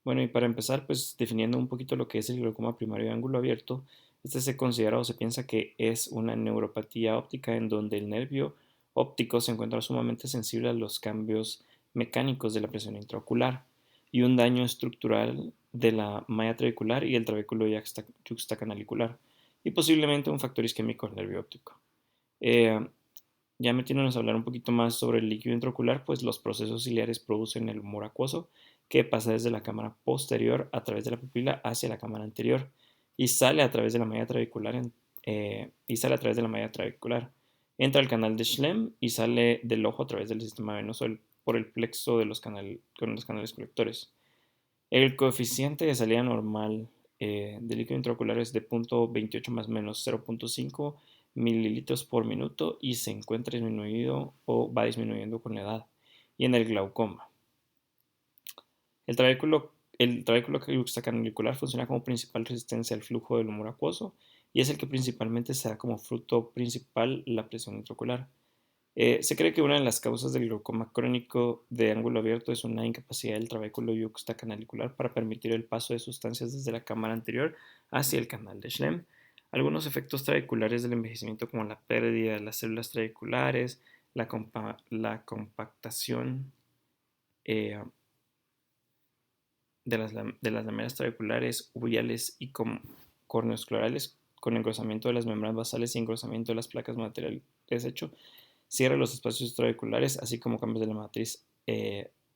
Bueno, y para empezar, pues definiendo un poquito lo que es el glaucoma primario de ángulo abierto, este se considera o se piensa que es una neuropatía óptica en donde el nervio óptico se encuentra sumamente sensible a los cambios mecánicos de la presión intraocular y un daño estructural de la malla trabecular y el trabéculo yuxtacanalicular y posiblemente un factor isquémico del nervio óptico. Eh, ya metiéndonos a hablar un poquito más sobre el líquido intraocular, pues los procesos ciliares producen el humor acuoso que pasa desde la cámara posterior a través de la pupila hacia la cámara anterior y sale a través de la malla trabecular Entra al canal de Schlemm y sale del ojo a través del sistema venoso por el plexo de con los canales colectores. El coeficiente de salida normal del líquido intraocular es de 0.28 más menos 0.5 mililitros por minuto y se encuentra disminuido o va disminuyendo con la edad. Y en el glaucoma, el trabéculo, el trabéculo yuxtacanalicular funciona como principal resistencia al flujo del humor acuoso y es el que principalmente se da como fruto principal la presión intraocular. Se cree que una de las causas del glaucoma crónico de ángulo abierto es una incapacidad del trabéculo yuxtacanalicular para permitir el paso de sustancias desde la cámara anterior hacia el canal de Schlemm. Algunos efectos trabeculares del envejecimiento, como la pérdida de las células trabeculares, la compactación eh, de las lamelas trabeculares, uveales y corneosclerales, con engrosamiento de las membranas basales y engrosamiento de las placas material deshecho, cierra los espacios trabeculares, así como cambios de la matriz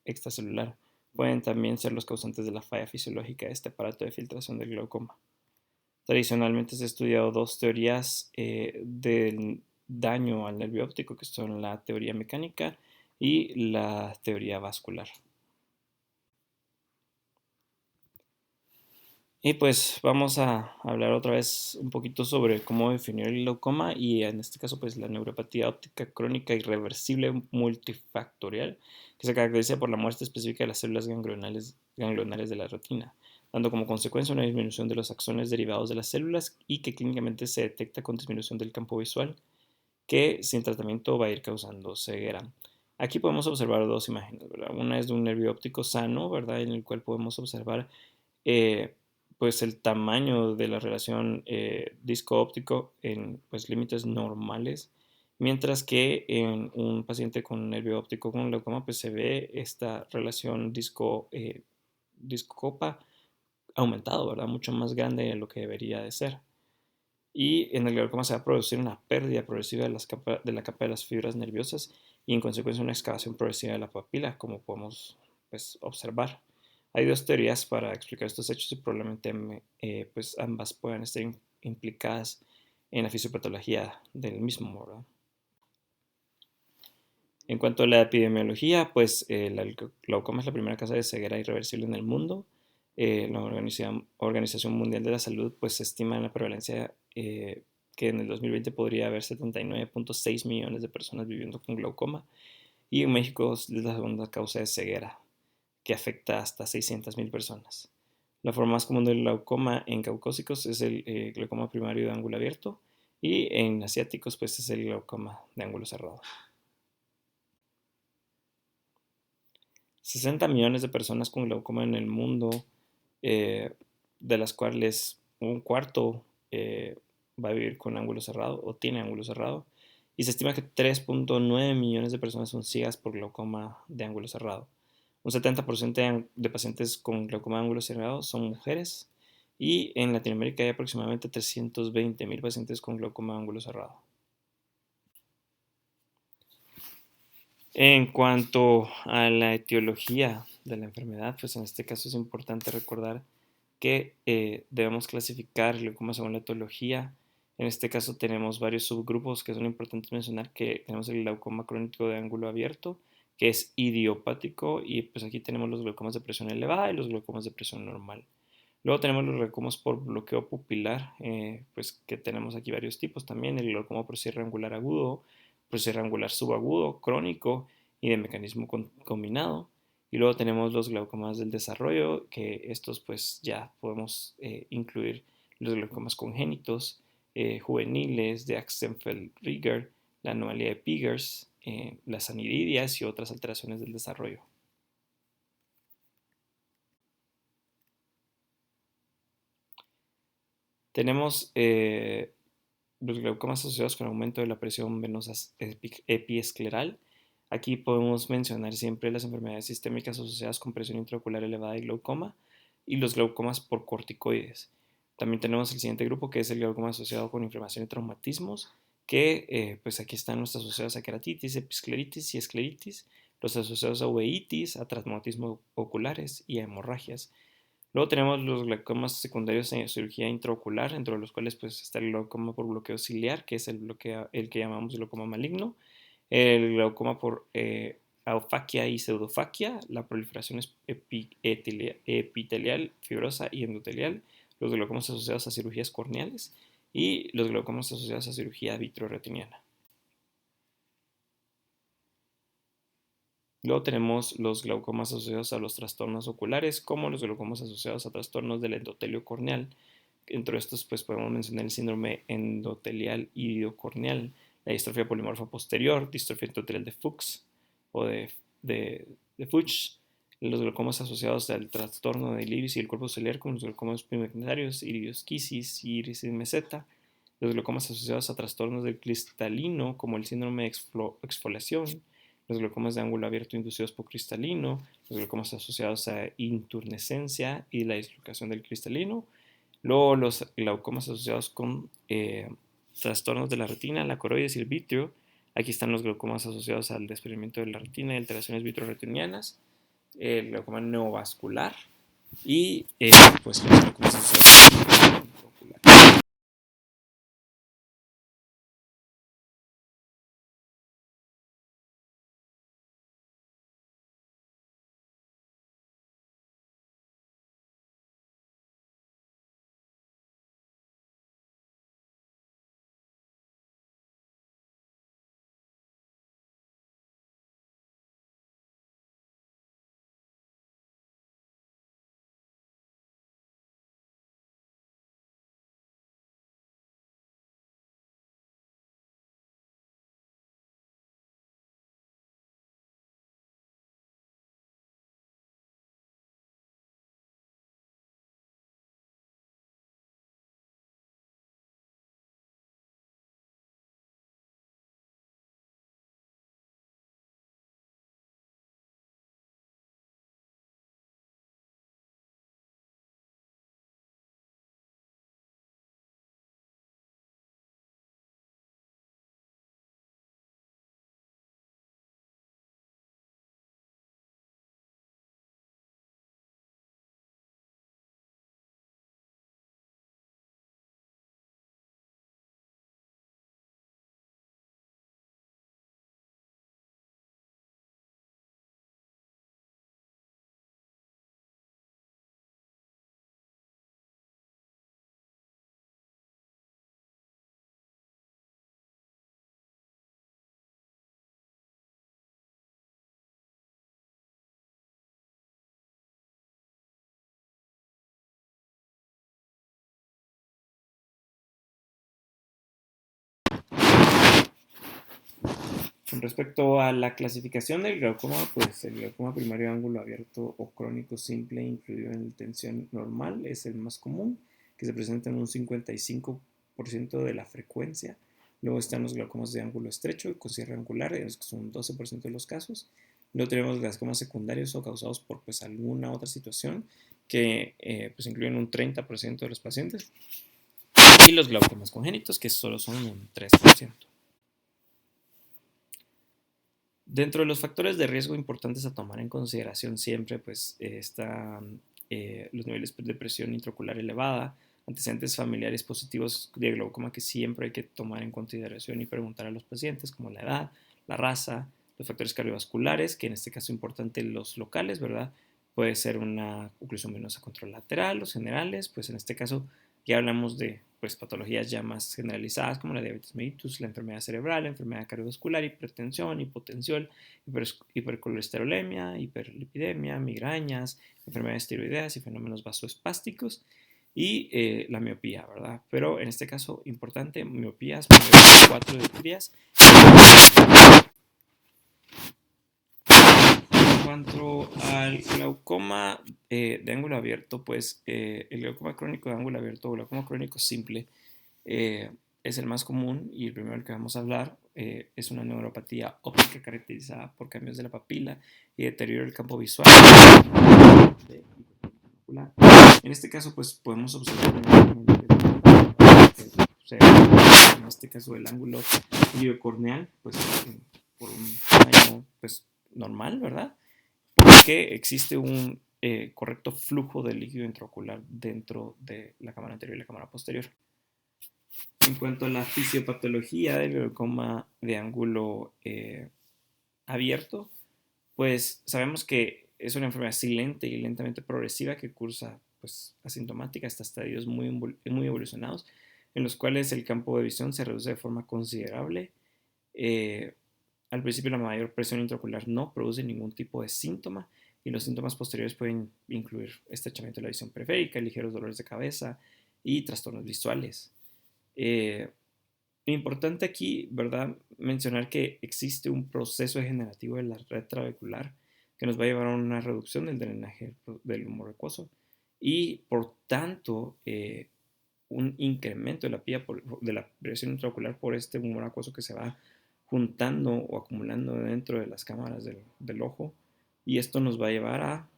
extracelular. Pueden también ser los causantes de la falla fisiológica de este aparato de filtración del glaucoma. Tradicionalmente se ha estudiado dos teorías del daño al nervio óptico, que son la teoría mecánica y la teoría vascular. Y pues vamos a hablar otra vez un poquito sobre cómo definir el glaucoma y en este caso pues la neuropatía óptica crónica irreversible multifactorial que se caracteriza por la muerte específica de las células ganglionares de la retina, dando como consecuencia una disminución de los axones derivados de las células y que clínicamente se detecta con disminución del campo visual que sin tratamiento va a ir causando ceguera. Aquí podemos observar dos imágenes, ¿verdad? Una es de un nervio óptico sano, ¿verdad? En el cual podemos observar eh, pues el tamaño de la relación disco óptico en pues límites normales, mientras que en un paciente con nervio óptico con glaucoma pues se ve esta relación disco copa aumentado, ¿verdad? Mucho más grande de lo que debería de ser. Y en el glaucoma se va a producir una pérdida progresiva de la capa de las fibras nerviosas y en consecuencia una excavación progresiva de la papila, como podemos pues, observar. Hay dos teorías para explicar estos hechos y probablemente pues ambas puedan estar implicadas en la fisiopatología del mismo, ¿verdad? En cuanto a la epidemiología, pues el glaucoma es la primera causa de ceguera irreversible en el mundo. La Organización Mundial de la Salud pues estima la prevalencia que en el 2020 podría haber 79.6 millones de personas viviendo con glaucoma y en México es la segunda causa de ceguera que afecta hasta 600.000 personas. La forma más común del glaucoma en caucásicos es el glaucoma primario de ángulo abierto y en asiáticos pues es el glaucoma de ángulo cerrado. 60 millones de personas con glaucoma en el mundo, eh, de las cuales un cuarto va a vivir con ángulo cerrado o tiene ángulo cerrado. Y se estima que 3.9 millones de personas son ciegas por glaucoma de ángulo cerrado. Un 70% de pacientes con glaucoma de ángulo cerrado son mujeres. Y en Latinoamérica hay aproximadamente 320.000 pacientes con glaucoma de ángulo cerrado. En cuanto a la etiología de la enfermedad, pues en este caso es importante recordar que debemos clasificar el glaucoma según la etiología. En este caso tenemos varios subgrupos que son importantes mencionar, que tenemos el glaucoma crónico de ángulo abierto, que es idiopático, y pues aquí tenemos los glaucomas de presión elevada y los glaucomas de presión normal. Luego tenemos los glaucomas por bloqueo pupilar, pues que tenemos aquí varios tipos también, el glaucoma por cierre angular agudo, por cierre angular subagudo, crónico y de mecanismo combinado. Y luego tenemos los glaucomas del desarrollo, que estos pues ya podemos incluir los glaucomas congénitos, juveniles, de Axenfeld-Rieger, la anomalía de Piggers, las aniridias y otras alteraciones del desarrollo. Tenemos los glaucomas asociados con aumento de la presión venosa epiescleral. Aquí podemos mencionar siempre las enfermedades sistémicas asociadas con presión intraocular elevada y glaucoma, y los glaucomas por corticoides. También tenemos el siguiente grupo, que es el glaucoma asociado con inflamación y traumatismos, que pues aquí están los asociados a queratitis, episcleritis y escleritis, los asociados a uveitis, a traumatismos oculares y a hemorragias. Luego tenemos los glaucomas secundarios en cirugía intraocular, entre los cuales pues está el glaucoma por bloqueo ciliar, que es el que llamamos glaucoma maligno, el glaucoma por afaquia y pseudofaquia, la proliferación epitelial, fibrosa y endotelial, los glaucomas asociados a cirugías corneales y los glaucomas asociados a cirugía vitreoretiniana. Luego tenemos los glaucomas asociados a los trastornos oculares, como los glaucomas asociados a trastornos del endotelio corneal. Entre estos pues podemos mencionar el síndrome endotelial iridocorneal, la distrofia polimorfa posterior, distrofia endotelial de Fuchs o de Fuchs, los glaucomas asociados al trastorno del iris y el cuerpo ciliar, como los glaucomas pigmentarios, iriosquisis y iris meseta, los glaucomas asociados a trastornos del cristalino, como el síndrome de exfoliación, los glaucomas de ángulo abierto inducidos por cristalino, los glaucomas asociados a inturnescencia y la dislocación del cristalino. Luego los glaucomas asociados con trastornos de la retina, la coroides y el vítreo. Aquí están los glaucomas asociados al desprendimiento de la retina y alteraciones vitreoretinianas, el glaucoma neovascular y pues los glaucomas asociados al ocular. Con respecto a la clasificación del glaucoma, pues el glaucoma primario de ángulo abierto o crónico simple incluido en la tensión normal es el más común, que se presenta en un 55% de la frecuencia. Luego están los glaucomas de ángulo estrecho con cierre angular, que son 12% de los casos. Luego tenemos los glaucomas secundarios o causados por pues, alguna otra situación, que pues, incluyen un 30% de los pacientes. Y los glaucomas congénitos, que solo son un 3%. Dentro de los factores de riesgo importantes a tomar en consideración siempre pues, están los niveles de presión intraocular elevada, antecedentes familiares positivos de glaucoma que siempre hay que tomar en consideración y preguntar a los pacientes, como la edad, la raza, los factores cardiovasculares, que en este caso es importante los locales, ¿verdad? Puede ser una oclusión venosa contralateral, los generales, pues en este caso ya hablamos de pues, patologías ya más generalizadas como la diabetes mellitus, la enfermedad cerebral, la enfermedad cardiovascular, hipertensión, hipotensión, hipercolesterolemia, hiperlipidemia, migrañas, enfermedades tiroideas y fenómenos vasoespásticos y la miopía, ¿verdad? Pero en este caso, importante, miopías mayores de 4 dioptrías. cuanto al glaucoma de ángulo abierto, pues el glaucoma crónico de ángulo abierto o glaucoma crónico simple eh, es el más común y el primero del que vamos a hablar es una neuropatía óptica caracterizada por cambios de la papila y deterioro del campo visual. En este caso, pues podemos observar en este caso el ángulo iliocorneal, pues por un tamaño pues normal, ¿verdad? Porque existe un correcto flujo de líquido intraocular dentro de la cámara anterior y la cámara posterior. En cuanto a la fisiopatología del glaucoma de ángulo abierto, pues sabemos que es una enfermedad silente y lentamente progresiva que cursa pues, asintomática hasta estadios muy evolucionados, en los cuales el campo de visión se reduce de forma considerable. Al principio la mayor presión intraocular no produce ningún tipo de síntoma y los síntomas posteriores pueden incluir estrechamiento de la visión periférica, ligeros dolores de cabeza y trastornos visuales. Importante aquí, ¿verdad?, mencionar que existe un proceso degenerativo de la red trabecular que nos va a llevar a una reducción del drenaje del humor acuoso y, por tanto, un incremento de la presión intraocular por este humor acuoso que se va juntando o acumulando dentro de las cámaras del ojo, y esto nos va a llevar a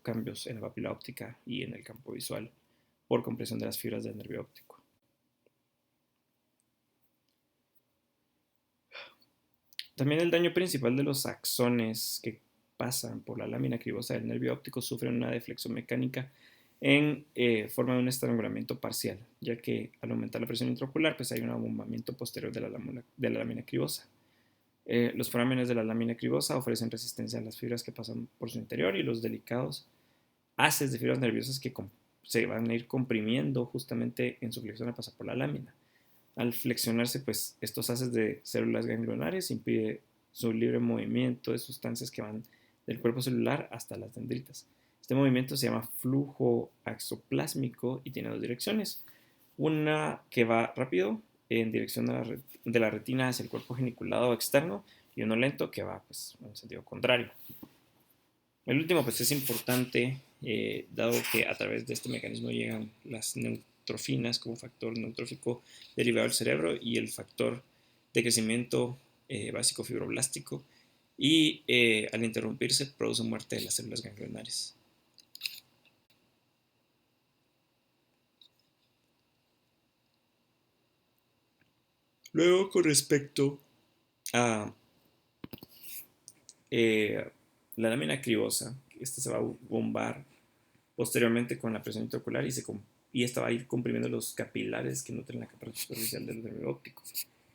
cambios en la papila óptica y en el campo visual por compresión de las fibras del nervio óptico. También el daño principal de los axones que pasan por la lámina cribosa del nervio óptico sufren una deflexión mecánica en forma de un estrangulamiento parcial, ya que al aumentar la presión intraocular pues hay un abombamiento posterior de la lámina cribosa. Los forámenes de la lámina cribosa ofrecen resistencia a las fibras que pasan por su interior y los delicados haces de fibras nerviosas que se van a ir comprimiendo justamente en su flexión al pasar por la lámina. Al flexionarse, pues estos haces de células ganglionares impide su libre movimiento de sustancias que van del cuerpo celular hasta las dendritas. Este movimiento se llama flujo axoplásmico y tiene dos direcciones. Una que va rápido en dirección de la retina hacia el cuerpo geniculado externo y uno lento que va pues, en sentido contrario. El último pues es importante dado que a través de este mecanismo llegan las neutrofinas como factor neutrófico derivado del cerebro y el factor de crecimiento básico fibroblástico y al interrumpirse produce muerte de las células ganglionares. Luego con respecto a la lámina cribosa, esta se va a bombar posteriormente con la presión intraocular y esta va a ir comprimiendo los capilares que nutren la capa superficial del nervio óptico.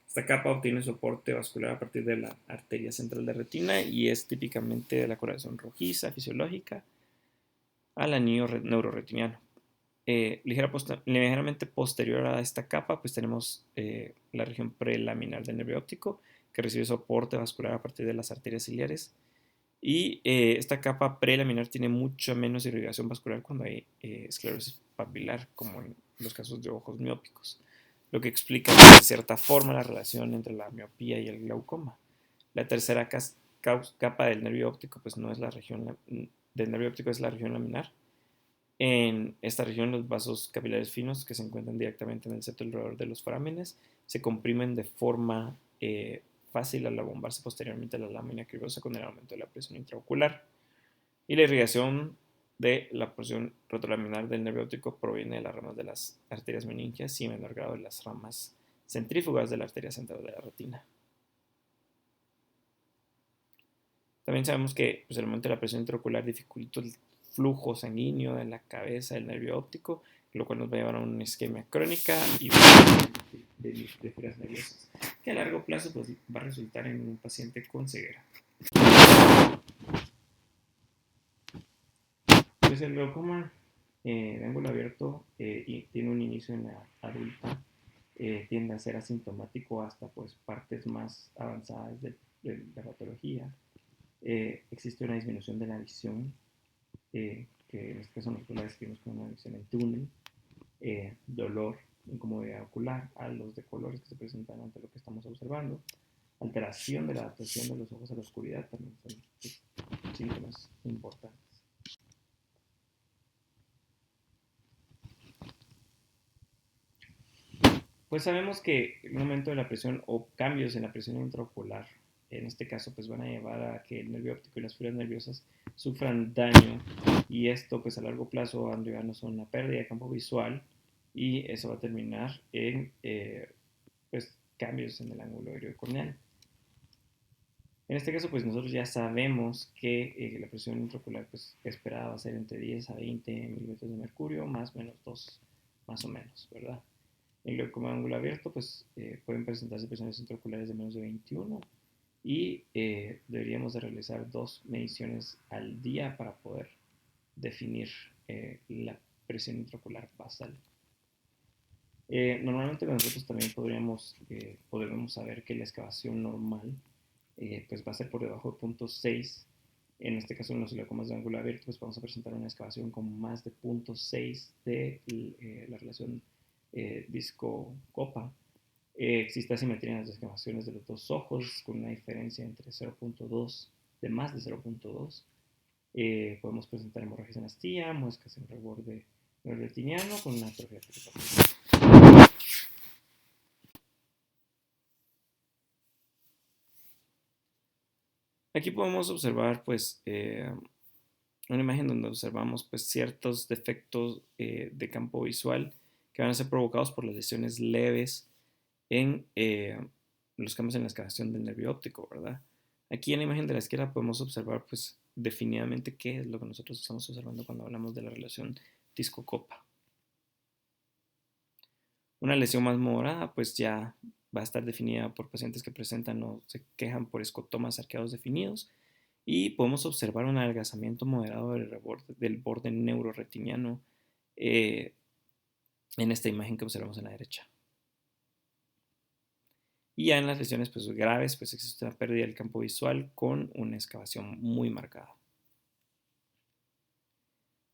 Esta capa obtiene soporte vascular a partir de la arteria central de retina y es típicamente de la coloración rojiza fisiológica al anillo neuroretiniano. Ligeramente posterior a esta capa, pues tenemos la región prelaminar del nervio óptico que recibe soporte vascular a partir de las arterias ciliares. Y esta capa prelaminar tiene mucha menos irrigación vascular cuando hay esclerosis papilar, como en los casos de ojos miópicos, lo que explica de cierta forma la relación entre la miopía y el glaucoma. La tercera capa del nervio óptico, pues no es la región del nervio óptico, es la región laminar. En esta región, los vasos capilares finos que se encuentran directamente en el septo alrededor de los forámenes se comprimen de forma fácil al abombarse posteriormente la lámina cribosa con el aumento de la presión intraocular. Y la irrigación de la porción retrolaminar del nervio óptico proviene de las ramas de las arterias meningias y en menor grado de las ramas centrífugas de la arteria central de la retina. También sabemos que pues, el aumento de la presión intraocular dificulta el flujo sanguíneo de la cabeza del nervio óptico, lo cual nos va a llevar a una isquemia crónica y de fibras nerviosas, que a largo plazo pues, va a resultar en un paciente con ceguera. Pues el glaucoma de ángulo abierto y tiene un inicio en la adulta, tiende a ser asintomático hasta pues, partes más avanzadas de la patología. Existe una disminución de la visión, que en este caso nosotros la describimos como una visión en túnel, dolor, incomodidad ocular, halos de colores que se presentan ante lo que estamos observando, alteración de la adaptación de los ojos a la oscuridad también son síntomas importantes. Pues sabemos que el aumento de la presión o cambios en la presión intraocular, en este caso, pues van a llevar a que el nervio óptico y las fibras nerviosas sufran daño, y esto pues a largo plazo va a llevarnos a una pérdida de campo visual, y eso va a terminar en pues cambios en el ángulo corneal. En este caso, pues nosotros ya sabemos que la presión intraocular pues, esperada va a ser entre 10 a 20 milímetros de mercurio, más o menos 2, más o menos, ¿verdad? En glaucoma ángulo abierto, pues pueden presentarse presiones intraoculares de menos de 21, y deberíamos de realizar 2 mediciones al día para poder definir la presión intraocular basal. Normalmente nosotros también podremos saber que la excavación normal pues va a ser por debajo de 0.6. En este caso, en los glaucomas de ángulo abierto, pues vamos a presentar una excavación con más de 0.6 de la relación disco-copa. Existe asimetría en las excavaciones de los dos ojos, con una diferencia entre 0.2, de más de 0.2. Podemos presentar hemorragias en astilla, muescas en reborde retiniano con una atrofia pericardial. Aquí podemos observar pues una imagen donde observamos pues ciertos defectos de campo visual que van a ser provocados por las lesiones leves en los cambios en la excavación del nervio óptico, ¿verdad? Aquí en la imagen de la izquierda podemos observar pues definitivamente qué es lo que nosotros estamos observando cuando hablamos de la relación disco-copa. Una lesión más moderada pues ya va a estar definida por pacientes que presentan o se quejan por escotomas arqueados definidos, y podemos observar un adelgazamiento moderado del borde neuroretiniano en esta imagen que observamos en la derecha. Y ya en las lesiones pues, graves pues existe una pérdida del campo visual con una excavación muy marcada.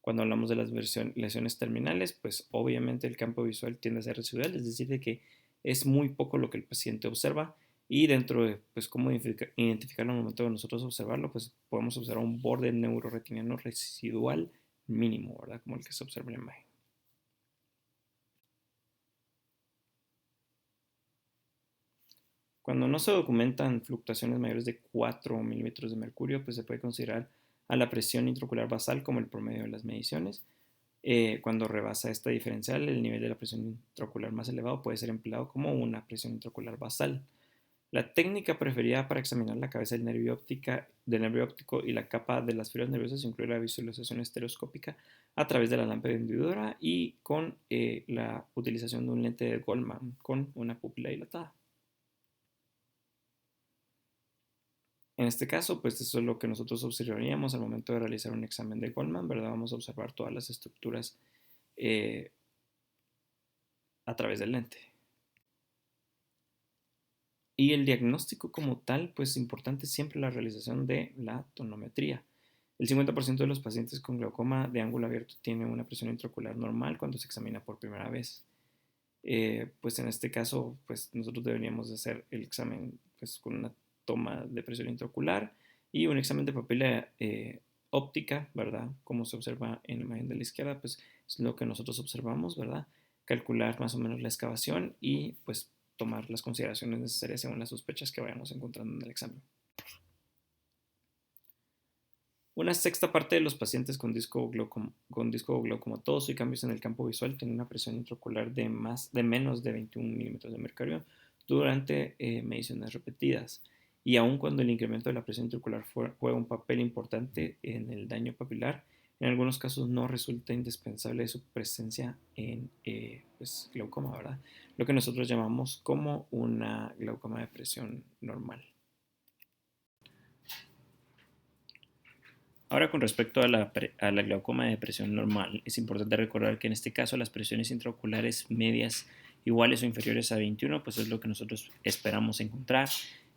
Cuando hablamos de las lesiones terminales, pues obviamente el campo visual tiende a ser residual, es decir, de que es muy poco lo que el paciente observa, y dentro de pues, cómo identificarlo al momento de nosotros observarlo, pues podemos observar un borde neuroretiniano residual mínimo, ¿verdad? Como el que se observa en la imagen. Cuando no se documentan fluctuaciones mayores de 4 milímetros de mercurio, pues se puede considerar a la presión intraocular basal como el promedio de las mediciones. Cuando rebasa esta diferencial, el nivel de la presión intraocular más elevado puede ser empleado como una presión intraocular basal. La técnica preferida para examinar la cabeza del nervio óptico y la capa de las fibras nerviosas incluye la visualización estereoscópica a través de la lámpara hendidura y con la utilización de un lente de Goldman con una pupila dilatada. En este caso, pues eso es lo que nosotros observaríamos al momento de realizar un examen de Goldman, ¿verdad? Vamos a observar todas las estructuras a través del lente. Y el diagnóstico como tal, pues importante siempre la realización de la tonometría. El 50% de los pacientes con glaucoma de ángulo abierto tienen una presión intraocular normal cuando se examina por primera vez. Pues en este caso, pues nosotros deberíamos hacer el examen pues, con una toma de presión intraocular y un examen de papila óptica, ¿verdad? Como se observa en la imagen de la izquierda, pues es lo que nosotros observamos, ¿verdad? Calcular más o menos la excavación y pues tomar las consideraciones necesarias según las sospechas que vayamos encontrando en el examen. Una sexta parte de los pacientes con disco glaucomatoso y cambios en el campo visual tienen una presión intraocular de menos de 21 milímetros de mercurio durante mediciones repetidas. Y aun cuando el incremento de la presión intraocular juega un papel importante en el daño papilar, en algunos casos no resulta indispensable su presencia en pues, glaucoma, ¿verdad? Lo que nosotros llamamos como una glaucoma de presión normal. Ahora, con respecto a la glaucoma de presión normal, es importante recordar que en este caso las presiones intraoculares medias iguales o inferiores a 21, pues es lo que nosotros esperamos encontrar.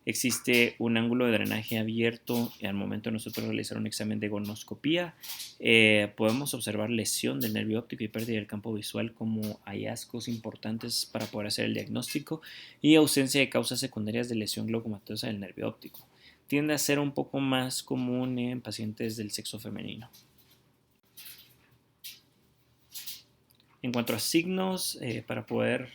existe un ángulo de drenaje abierto y al momento de nosotros realizar un examen de gonoscopía, podemos observar lesión del nervio óptico y pérdida del campo visual como hallazgos importantes para poder hacer el diagnóstico y ausencia de causas secundarias de lesión glaucomatosa del nervio óptico. Tiende a ser un poco más común en pacientes del sexo femenino. En cuanto a signos, para poder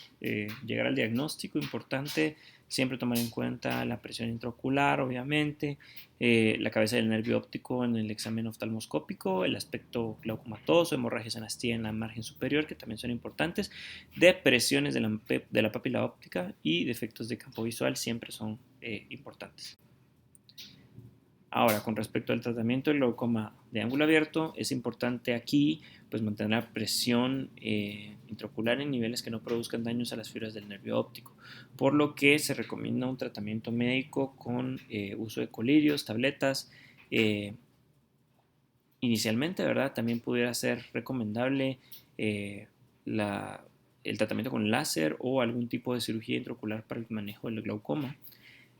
llegar al diagnóstico, importante siempre tomar en cuenta la presión intraocular, obviamente, la cabeza del nervio óptico en el examen oftalmoscópico, el aspecto glaucomatoso, hemorragias en astilla en la margen superior, que también son importantes, depresiones de la papila óptica y defectos de campo visual siempre son importantes. Ahora, con respecto al tratamiento del glaucoma de ángulo abierto, es importante aquí pues, mantener la presión intraocular en niveles que no produzcan daños a las fibras del nervio óptico, por lo que se recomienda un tratamiento médico con uso de colirios, tabletas. Inicialmente, ¿verdad? También pudiera ser recomendable el tratamiento con láser o algún tipo de cirugía intraocular para el manejo del glaucoma.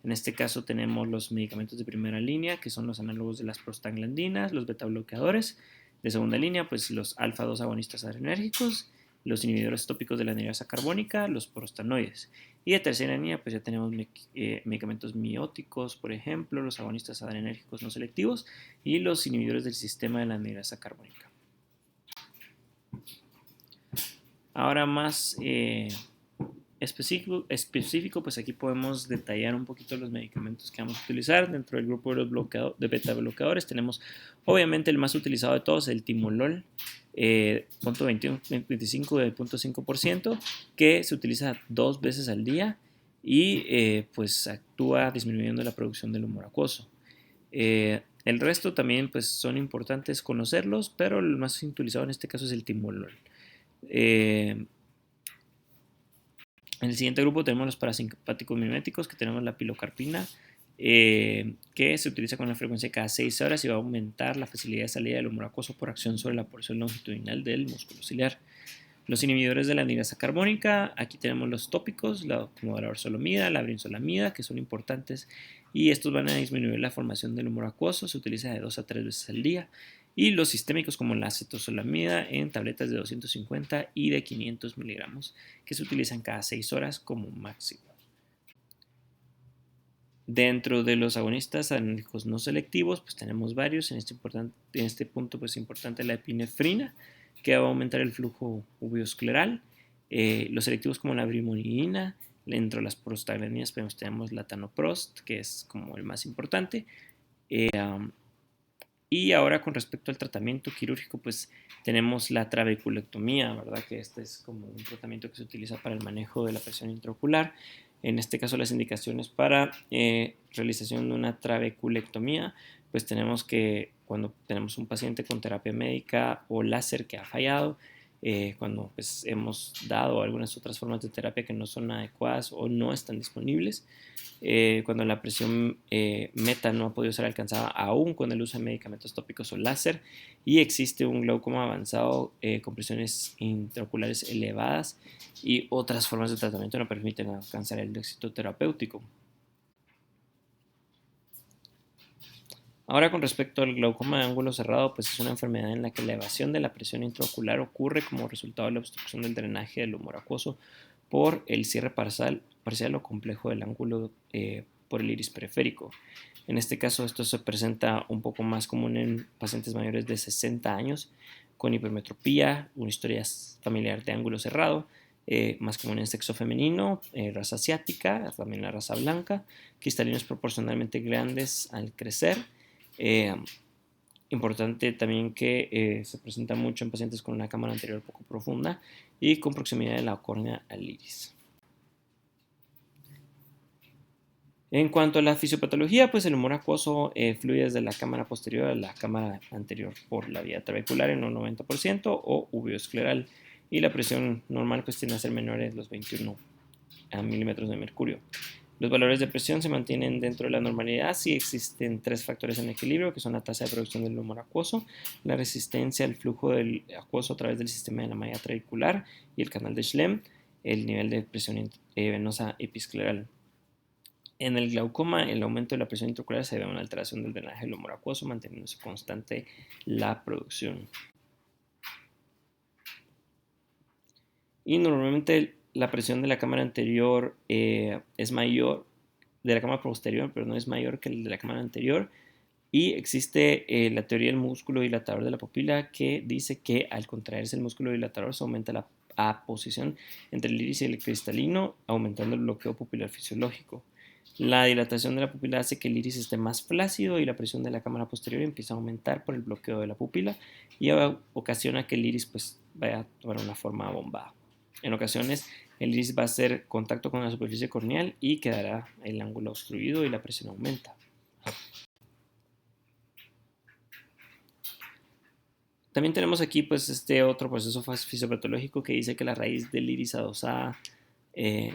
En este caso tenemos los medicamentos de primera línea, que son los análogos de las prostaglandinas, los beta bloqueadores. De segunda línea, pues los alfa-2 agonistas adrenérgicos, los inhibidores tópicos de la anhidrasa carbónica, los prostanoides. Y de tercera línea, pues ya tenemos medicamentos mióticos, por ejemplo, los agonistas adrenérgicos no selectivos y los inhibidores del sistema de la anhidrasa carbónica. Ahora más específico, pues aquí podemos detallar un poquito los medicamentos que vamos a utilizar. Dentro del grupo de los de beta bloqueadores tenemos obviamente el más utilizado de todos, el timolol, 0.25 del 0.5%, que se utiliza 2 veces al día y pues actúa disminuyendo la producción del humor acuoso. El resto también pues son importantes conocerlos, pero el más utilizado en este caso es el timolol. En el siguiente grupo tenemos los parasimpáticos miméticos, que tenemos la pilocarpina, que se utiliza con una frecuencia cada 6 horas y va a aumentar la facilidad de salida del humor acuoso por acción sobre la porción longitudinal del músculo ciliar. Los inhibidores de la anhidrasa carbónica, aquí tenemos los tópicos, como la orsolamida, la brinzolamida, que son importantes y estos van a disminuir la formación del humor acuoso, se utiliza de 2 a 3 veces al día. Y los sistémicos como la acetozolamida en tabletas de 250 y de 500 miligramos, que se utilizan cada 6 horas como máximo. Dentro de los agonistas adrenérgicos no selectivos, pues tenemos varios. En este punto, pues es importante la epinefrina, que va a aumentar el flujo uveoscleral. Los selectivos como la brimonidina, dentro de las prostaglandinas, pues tenemos la tanoprost, que es como el más importante. Y ahora con respecto al tratamiento quirúrgico, pues tenemos la trabeculectomía, ¿verdad? Que este es como un tratamiento que se utiliza para el manejo de la presión intraocular. En este caso las indicaciones para realización de una trabeculectomía, pues tenemos que cuando tenemos un paciente con terapia médica o láser que ha fallado, cuando pues, hemos dado algunas otras formas de terapia que no son adecuadas o no están disponibles, cuando la presión meta no ha podido ser alcanzada aún con el uso de medicamentos tópicos o láser y existe un glaucoma avanzado con presiones intraoculares elevadas y otras formas de tratamiento no permiten alcanzar el éxito terapéutico. Ahora con respecto al glaucoma de ángulo cerrado, pues es una enfermedad en la que la elevación de la presión intraocular ocurre como resultado de la obstrucción del drenaje del humor acuoso por el cierre parcial o complejo del ángulo por el iris periférico. En este caso esto se presenta un poco más común en pacientes mayores de 60 años con hipermetropía, una historia familiar de ángulo cerrado, más común en sexo femenino, raza asiática, también la raza blanca, cristalinos proporcionalmente grandes al crecer. Importante también que se presenta mucho en pacientes con una cámara anterior poco profunda y con proximidad de la córnea al iris. En cuanto a la fisiopatología, pues el humor acuoso fluye desde la cámara posterior a la cámara anterior por la vía trabecular en un 90% o uveoscleral y la presión normal pues tiende a ser menor de los 21 milímetros de mercurio. Los valores de presión se mantienen dentro de la normalidad si existen 3 factores en equilibrio, que son la tasa de producción del humor acuoso, la resistencia al flujo del acuoso a través del sistema de la malla trabecular y el canal de Schlemm, el nivel de presión venosa episcleral. En el glaucoma, el aumento de la presión intraocular se debe a una alteración del drenaje lumbar acuoso, manteniéndose constante la producción. Y normalmente la presión de la cámara anterior es mayor, de la cámara posterior, pero no es mayor que el de la cámara anterior. Y existe la teoría del músculo dilatador de la pupila que dice que al contraerse el músculo dilatador se aumenta la aposición entre el iris y el cristalino, aumentando el bloqueo pupilar fisiológico. La dilatación de la pupila hace que el iris esté más flácido y la presión de la cámara posterior empieza a aumentar por el bloqueo de la pupila y ocasiona que el iris pues, vaya a tomar una forma bombada. En ocasiones el iris va a hacer contacto con la superficie corneal y quedará el ángulo obstruido y la presión aumenta. También tenemos aquí pues este otro proceso fisiopatológico que dice que la raíz del iris adosada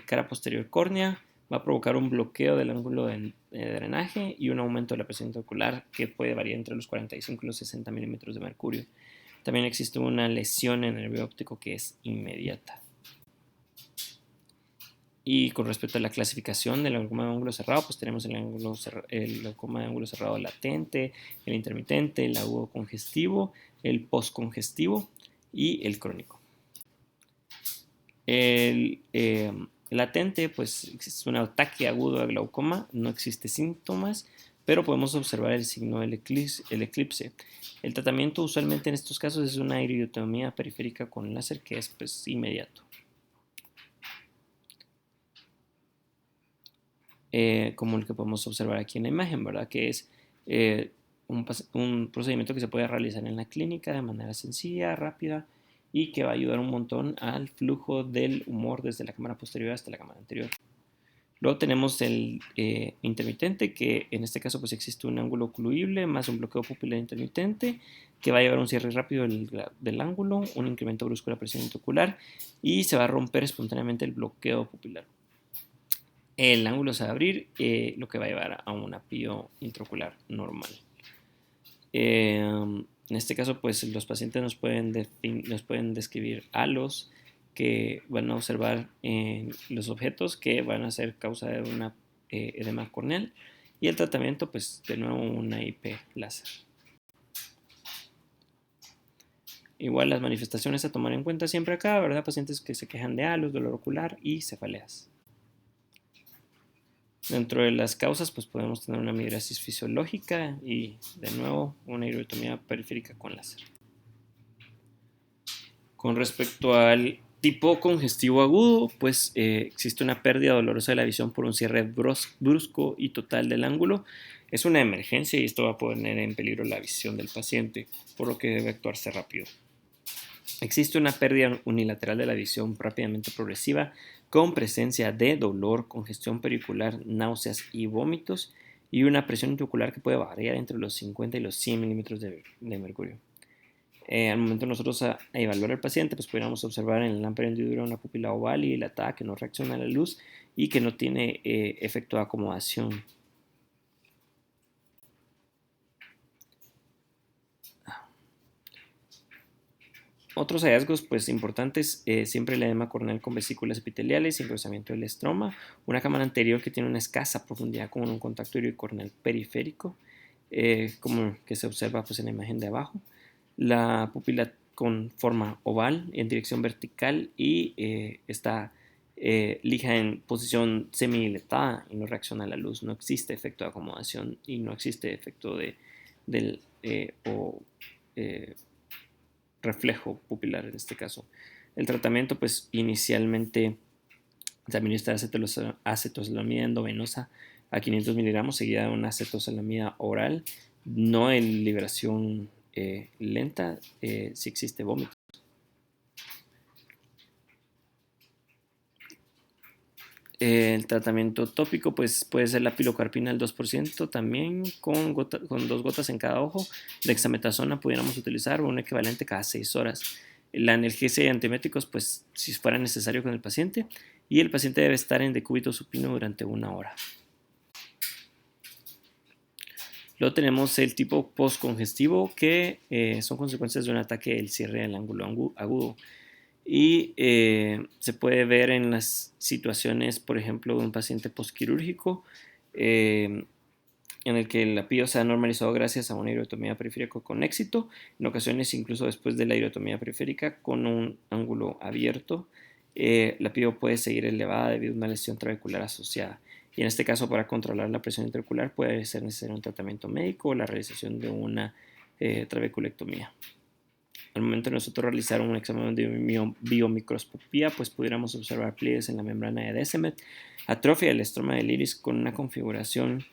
cara posterior córnea va a provocar un bloqueo del ángulo de drenaje y un aumento de la presión intraocular que puede variar entre los 45 y los 60 milímetros de mercurio. También existe una lesión en el nervio óptico que es inmediata. Y con respecto a la clasificación del glaucoma de ángulo cerrado, pues tenemos el glaucoma de ángulo cerrado latente, el intermitente, el agudo congestivo, el postcongestivo y el crónico. El latente, pues es un ataque agudo de glaucoma, no existe síntomas, pero podemos observar el signo del eclipse. El tratamiento usualmente en estos casos es una iridotomía periférica con láser que es pues, inmediato. Como el que podemos observar aquí en la imagen, ¿verdad? Que es un procedimiento que se puede realizar en la clínica de manera sencilla, rápida y que va a ayudar un montón al flujo del humor desde la cámara posterior hasta la cámara anterior. Luego tenemos el intermitente, que en este caso pues existe un ángulo ocluible más un bloqueo pupilar intermitente que va a llevar un cierre rápido del ángulo, un incremento brusco de la presión intraocular y se va a romper espontáneamente el bloqueo pupilar. El ángulo se va a abrir, lo que va a llevar a un apío intraocular normal. En este caso, pues los pacientes nos pueden describir halos que van a observar los objetos que van a ser causa de una edema corneal y el tratamiento, pues de nuevo una IP láser. Igual las manifestaciones a tomar en cuenta siempre acá, ¿verdad? Pacientes que se quejan de halos, dolor ocular y cefaleas. Dentro de las causas, pues podemos tener una migrasis fisiológica y, de nuevo, una iridotomía periférica con láser. Con respecto al tipo congestivo agudo, pues existe una pérdida dolorosa de la visión por un cierre brusco y total del ángulo. Es una emergencia y esto va a poner en peligro la visión del paciente, por lo que debe actuarse rápido. Existe una pérdida unilateral de la visión rápidamente progresiva con presencia de dolor, congestión pericular, náuseas y vómitos y una presión intraocular que puede variar entre los 50 y los 100 milímetros de mercurio. Al momento de nosotros a evaluar al paciente, pues pudiéramos observar en el lámpara hendidura una pupila oval y dilatada que no reacciona a la luz y que no tiene efecto de acomodación. Otros hallazgos pues, importantes, siempre el edema corneal con vesículas epiteliales, engrosamiento del estroma, una cámara anterior que tiene una escasa profundidad con un contacto iridocorneal periférico, como que se observa pues, en la imagen de abajo, la pupila con forma oval en dirección vertical y está lija en posición semidilatada y no reacciona a la luz, no existe efecto de acomodación y no existe efecto del reflejo pupilar en este caso. El tratamiento pues inicialmente se administra acetosalamida endovenosa a 500 miligramos seguida de una acetosalamida oral, no en liberación lenta si existe vómito. El tratamiento tópico pues, puede ser la pilocarpina al 2% también con 2 gotas en cada ojo. Dexametasona pudiéramos utilizar o un equivalente cada 6 horas. La analgesia y antieméticos pues si fuera necesario con el paciente y el paciente debe estar en decúbito supino durante 1 hora. Luego tenemos el tipo postcongestivo que son consecuencias de un ataque del cierre del ángulo agudo. Y se puede ver en las situaciones, por ejemplo, de un paciente postquirúrgico en el el apío se ha normalizado gracias a una iridotomía periférica con éxito, en ocasiones incluso después de la iridotomía periférica con un ángulo abierto. La apío puede seguir elevada debido a una lesión trabecular asociada. Y en este caso, para controlar la presión intraocular puede ser necesario un tratamiento médico o la realización de una trabeculectomía. Al momento de nosotros realizar un examen de biomicroscopía, pues pudiéramos observar pliegues en la membrana de Descemet, atrofia del estroma del iris con una configuración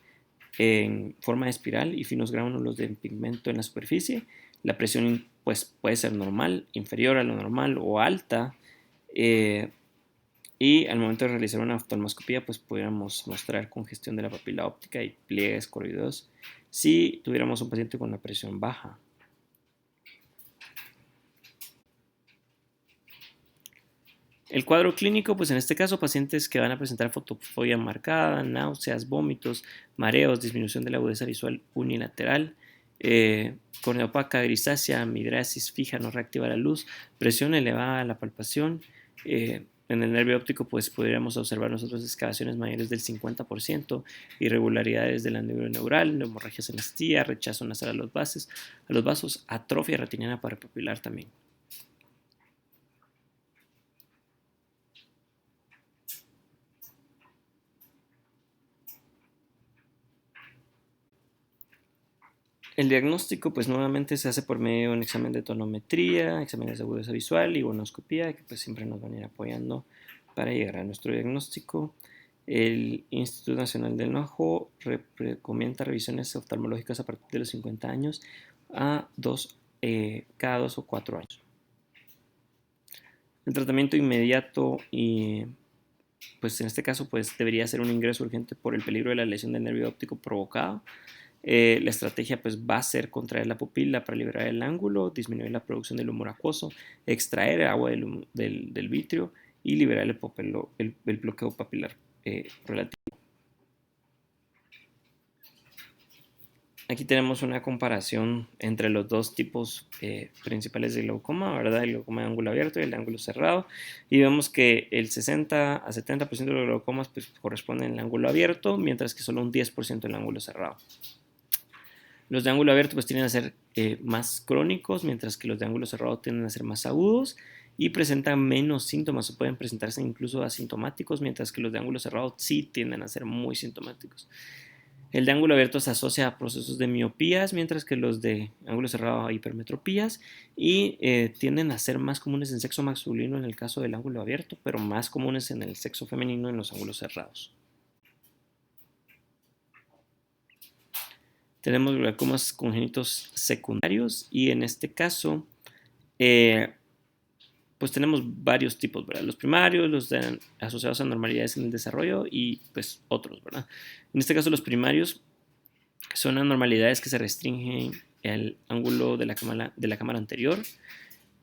en forma de espiral y finos gránulos de pigmento en la superficie. La presión pues, puede ser normal, inferior a lo normal o alta. Y al momento de realizar una oftalmoscopía, pues pudiéramos mostrar congestión de la papila óptica y pliegues coroideos si tuviéramos un paciente con la presión baja. El cuadro clínico, pues en este caso, pacientes que van a presentar fotofobia marcada, náuseas, vómitos, mareos, disminución de la agudeza visual unilateral, córnea opaca, grisácea, midriasis fija, no reactiva a la luz, presión elevada a la palpación. En el nervio óptico, pues podríamos observar nosotros excavaciones mayores del 50%, irregularidades de la neuroneural, hemorragias en la estía, rechazo nasal a los vasos, atrofia retiniana parapapilar también. El diagnóstico, pues nuevamente se hace por medio de un examen de tonometría, exámenes de agudeza visual y bonoscopía, que pues siempre nos van a ir apoyando para llegar a nuestro diagnóstico. El Instituto Nacional del Ojo recomienda revisiones oftalmológicas a partir de los 50 años a cada 2 o 4 años. El tratamiento inmediato y pues en este caso pues debería ser un ingreso urgente por el peligro de la lesión del nervio óptico provocado. La estrategia pues va a ser contraer la pupila para liberar el ángulo, disminuir la producción del humor acuoso, extraer agua del vitrio y liberar el bloqueo papilar relativo. Aquí tenemos una comparación entre los dos tipos principales de glaucoma, ¿verdad? El glaucoma de ángulo abierto y el de ángulo cerrado. Y vemos que el 60 a 70% de los glaucomas pues, corresponden al ángulo abierto, mientras que solo un 10% al ángulo cerrado. Los de ángulo abierto pues tienden a ser más crónicos, mientras que los de ángulo cerrado tienden a ser más agudos y presentan menos síntomas o pueden presentarse incluso asintomáticos, mientras que los de ángulo cerrado sí tienden a ser muy sintomáticos. El de ángulo abierto se asocia a procesos de miopías, mientras que los de ángulo cerrado a hipermetropías y tienden a ser más comunes en sexo masculino en el caso del ángulo abierto, pero más comunes en el sexo femenino en los ángulos cerrados. Tenemos glaucomas congénitos secundarios y en este caso pues tenemos varios tipos, ¿verdad? Los primarios, asociados a anormalidades en el desarrollo y pues otros, ¿verdad? En este caso los primarios son anormalidades que se restringen al ángulo de la cámara anterior.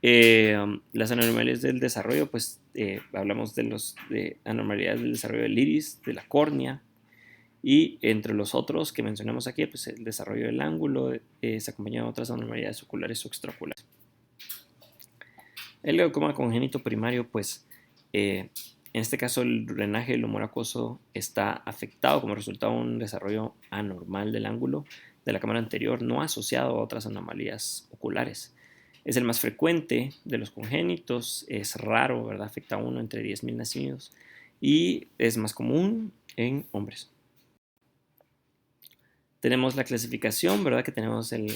Las anormalidades del desarrollo, pues hablamos de anormalidades del desarrollo del iris, de la córnea, y entre los otros que mencionamos aquí, pues el desarrollo del ángulo se acompaña de otras anormalidades oculares o extraoculares. El glaucoma congénito primario, pues en este caso el drenaje del humor acuoso está afectado como resultado de un desarrollo anormal del ángulo de la cámara anterior, no asociado a otras anomalías oculares. Es el más frecuente de los congénitos, es raro, ¿verdad? Afecta a uno entre 10.000 nacidos y es más común en hombres. Tenemos la clasificación, ¿verdad? Que tenemos el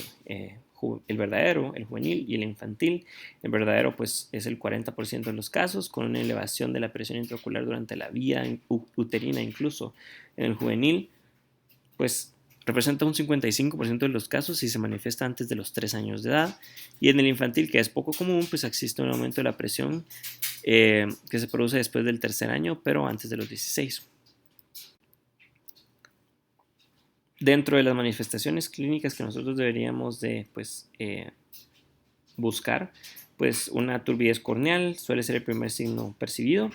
verdadero, el juvenil y el infantil. El verdadero, pues, es el 40% de los casos, con una elevación de la presión intraocular durante la vía uterina incluso. En el juvenil, pues, representa un 55% de los casos y se manifiesta antes de los 3 años de edad. Y en el infantil, que es poco común, pues existe un aumento de la presión que se produce después del 3er año, pero antes de los 16. Dentro de las manifestaciones clínicas que nosotros deberíamos de pues, buscar, pues una turbidez corneal suele ser el primer signo percibido,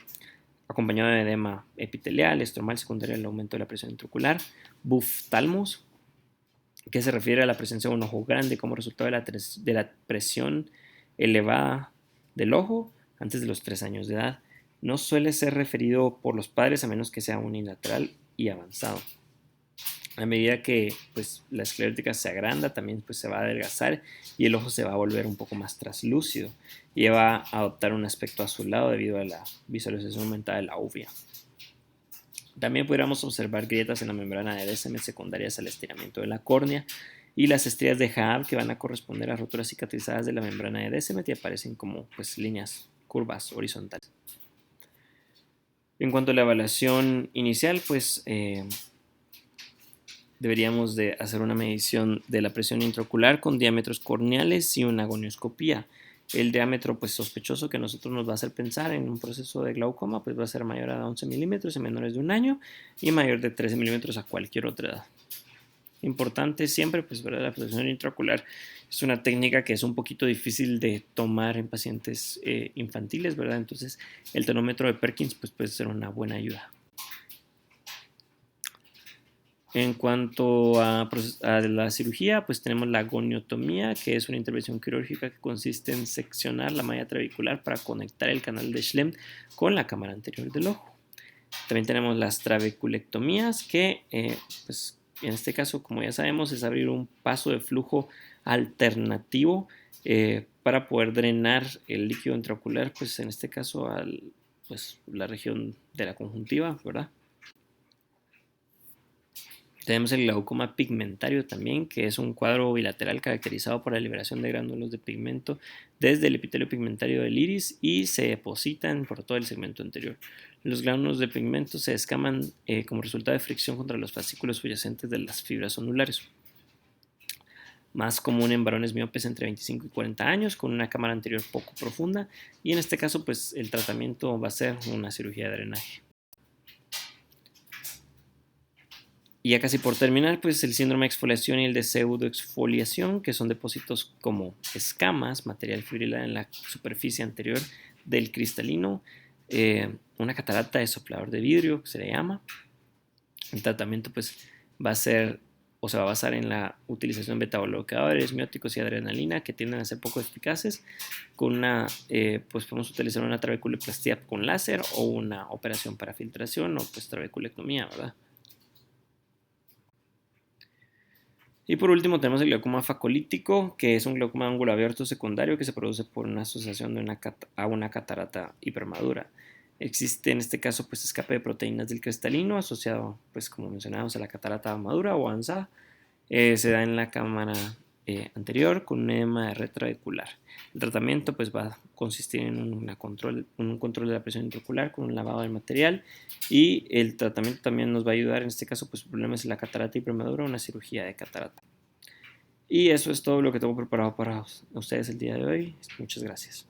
acompañado de edema epitelial, estromal secundario al aumento de la presión intraocular, buftalmos, que se refiere a la presencia de un ojo grande como resultado de la presión elevada del ojo antes de los 3 años de edad. No suele ser referido por los padres a menos que sea unilateral y avanzado. A medida que pues, la esclerótica se agranda, también pues, se va a adelgazar y el ojo se va a volver un poco más traslúcido y va a adoptar un aspecto azulado debido a la visualización aumentada de la uvea. También podríamos observar grietas en la membrana de Descemet secundarias al estiramiento de la córnea y las estrías de Haab que van a corresponder a roturas cicatrizadas de la membrana de Descemet y aparecen como pues, líneas curvas horizontales. En cuanto a la evaluación inicial, pues deberíamos de hacer una medición de la presión intraocular con diámetros corneales y una gonioscopía. El diámetro pues sospechoso que a nosotros nos va a hacer pensar en un proceso de glaucoma pues va a ser mayor a 11 milímetros en menores de un año y mayor de 13 milímetros a cualquier otra edad. Importante siempre, pues, ¿verdad? La presión intraocular es una técnica que es un poquito difícil de tomar en pacientes infantiles, ¿verdad? Entonces, el tonómetro de Perkins pues, puede ser una buena ayuda. En cuanto a la cirugía, pues tenemos la goniotomía, que es una intervención quirúrgica que consiste en seccionar la malla trabecular para conectar el canal de Schlemm con la cámara anterior del ojo. También tenemos las trabeculectomías, que pues, en este caso, como ya sabemos, es abrir un paso de flujo alternativo para poder drenar el líquido intraocular, pues en este caso a pues, la región de la conjuntiva, ¿verdad? Tenemos el glaucoma pigmentario también, que es un cuadro bilateral caracterizado por la liberación de gránulos de pigmento desde el epitelio pigmentario del iris y se depositan por todo el segmento anterior. Los gránulos de pigmento se escaman como resultado de fricción contra los fascículos subyacentes de las fibras ondulares. Más común en varones miopes entre 25 y 40 años con una cámara anterior poco profunda y en este caso pues el tratamiento va a ser una cirugía de drenaje. Y ya casi por terminar, pues el síndrome de exfoliación y el de pseudoexfoliación, que son depósitos como escamas, material fibrilar en la superficie anterior del cristalino, una catarata de soplador de vidrio, que se le llama. El tratamiento pues va a ser o se va a basar en la utilización de beta-bloqueadores, mióticos y adrenalina, que tienden a ser poco eficaces. Con pues podemos utilizar una trabeculoplastía con láser o una operación para filtración o pues trabeculectomía, ¿verdad? Y por último tenemos el glaucoma facolítico, que es un glaucoma de ángulo abierto secundario que se produce por una asociación de a una catarata hipermadura. Existe en este caso pues escape de proteínas del cristalino asociado pues como mencionamos a la catarata madura o ANSA. Se da en la cámara anterior con un edema retroauricular. El tratamiento pues va a consistir en un control de la presión intraocular con un lavado del material y el tratamiento también nos va a ayudar en este caso pues problemas en la catarata hipermadura o una cirugía de catarata. Y eso es todo lo que tengo preparado para ustedes el día de hoy. Muchas gracias.